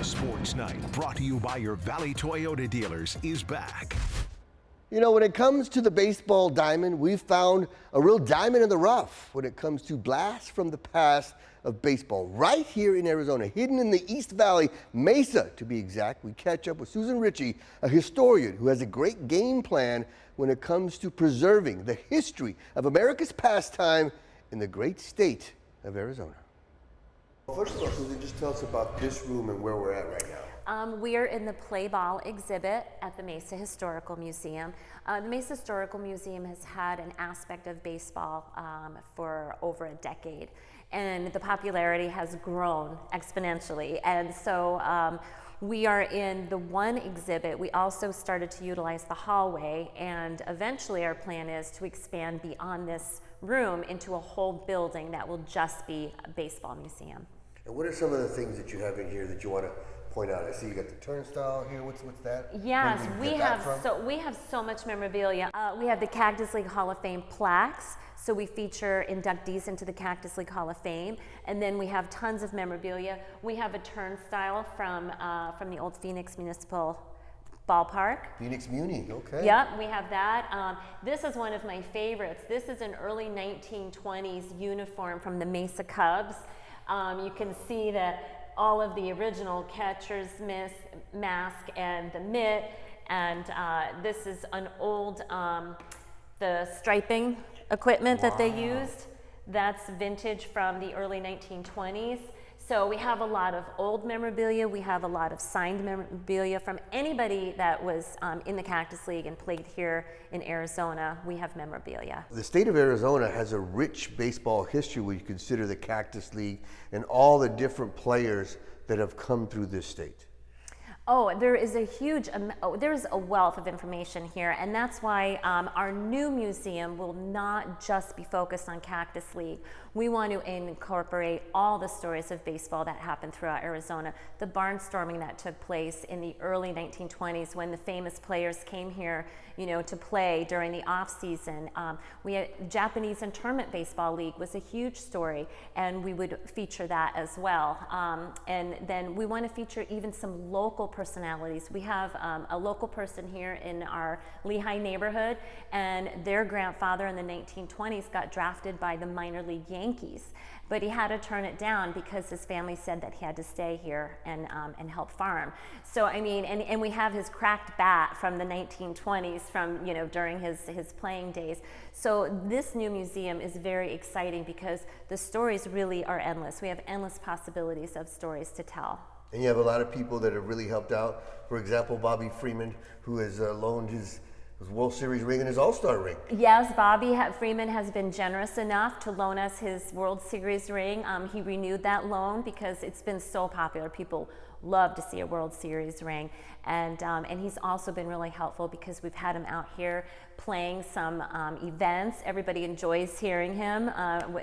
Sports Night, brought to you by your Valley Toyota dealers, is back. You know, when it comes to the baseball diamond, we've found a real diamond in the rough when it comes to blasts from the past of baseball. Right here in Arizona, hidden in the East Valley, Mesa to be exact, we catch up with Susan Ritchie, a historian who has a great game plan when it comes to preserving the history of America's pastime in the great state of Arizona. First of all, Susan, just tell us about this room and where we're at right now. We are in the play ball exhibit at the Mesa Historical Museum. The Mesa Historical Museum has had an aspect of baseball for over a decade, and the popularity has grown exponentially. And so we are in the one exhibit. We also started to utilize the hallway, and eventually our plan is to expand beyond this room into a whole building that will just be a baseball museum. And what are some of the things that you have in here that you want to point out? I see you got the turnstile here. What's that? Yes, we have so much memorabilia. We have the Cactus League Hall of Fame plaques. So we feature inductees into the Cactus League Hall of Fame, and then we have tons of memorabilia. We have a turnstile from the old Phoenix Municipal Ballpark. Phoenix Muni, okay. Yep, we have that. This is one of my favorites. This is an early 1920s uniform from the Mesa Cubs. You can see that all of the original catcher's mask and the mitt, and this is an old, the striping equipment that they used. That's vintage from the early 1920s. So we have a lot of old memorabilia. We have a lot of signed memorabilia from anybody that was in the Cactus League and played here in Arizona. We have memorabilia. The state of Arizona has a rich baseball history when you consider the Cactus League and all the different players that have come through this state. Oh, there is there's a wealth of information here, and that's why our new museum will not just be focused on Cactus League. We want to incorporate all the stories of baseball that happened throughout Arizona. The barnstorming that took place in the early 1920s when the famous players came here, you know, to play during the off season. We had Japanese Internment Baseball League was a huge story, and we would feature that as well. And then we want to feature even some local personalities. We have a local person here in our Lehigh neighborhood, and their grandfather in the 1920s got drafted by the minor league Yankees, but he had to turn it down because his family said that he had to stay here and help farm. So I mean, and we have his cracked bat from the 1920s, from, you know, during his playing days. So this new museum is very exciting because the stories really are endless. We have endless possibilities of stories to tell. And you have a lot of people that have really helped out. For example, Bobby Freeman, who has loaned his World Series ring and his All-Star ring. Yes, Bobby Freeman has been generous enough to loan us his World Series ring. He renewed that loan because it's been so popular. People love to see a World Series ring. And he's also been really helpful because we've had him out here playing some events. Everybody enjoys hearing him.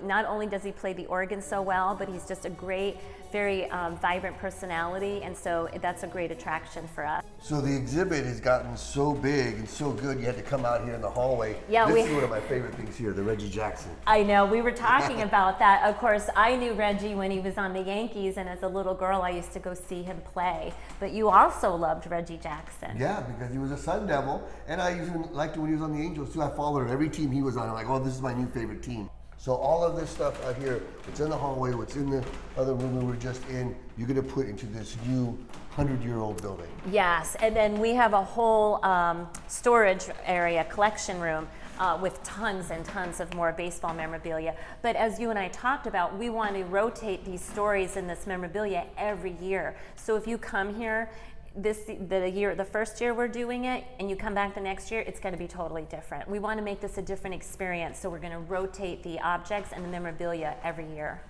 Not only does he play the organ so well, but he's just a great, very vibrant personality, and so that's a great attraction for us. So the exhibit has gotten so big and so good, you had to come out here in the hallway. Yeah, this is one of my favorite things here, the Reggie Jackson. I know, we were talking about that. Of course, I knew Reggie when he was on the Yankees, and as a little girl, I used to go see him play. But you also loved Reggie Jackson. Yeah, because he was a Sun Devil, and I even liked it when he was on the Angels too. I followed every team he was on. I'm like, oh, this is my new favorite team. So all of this stuff out here, what's in the hallway, what's in the other room we were just in, you're going to put into this new 100-year-old building. Yes, and then we have a whole storage area, collection room, with tons and tons of more baseball memorabilia. But as you and I talked about, we want to rotate these stories and this memorabilia every year. So if you come here, the first year we're doing it, and you come back the next year, it's going to be totally different. We want to make this a different experience, so we're going to rotate the objects and the memorabilia every year.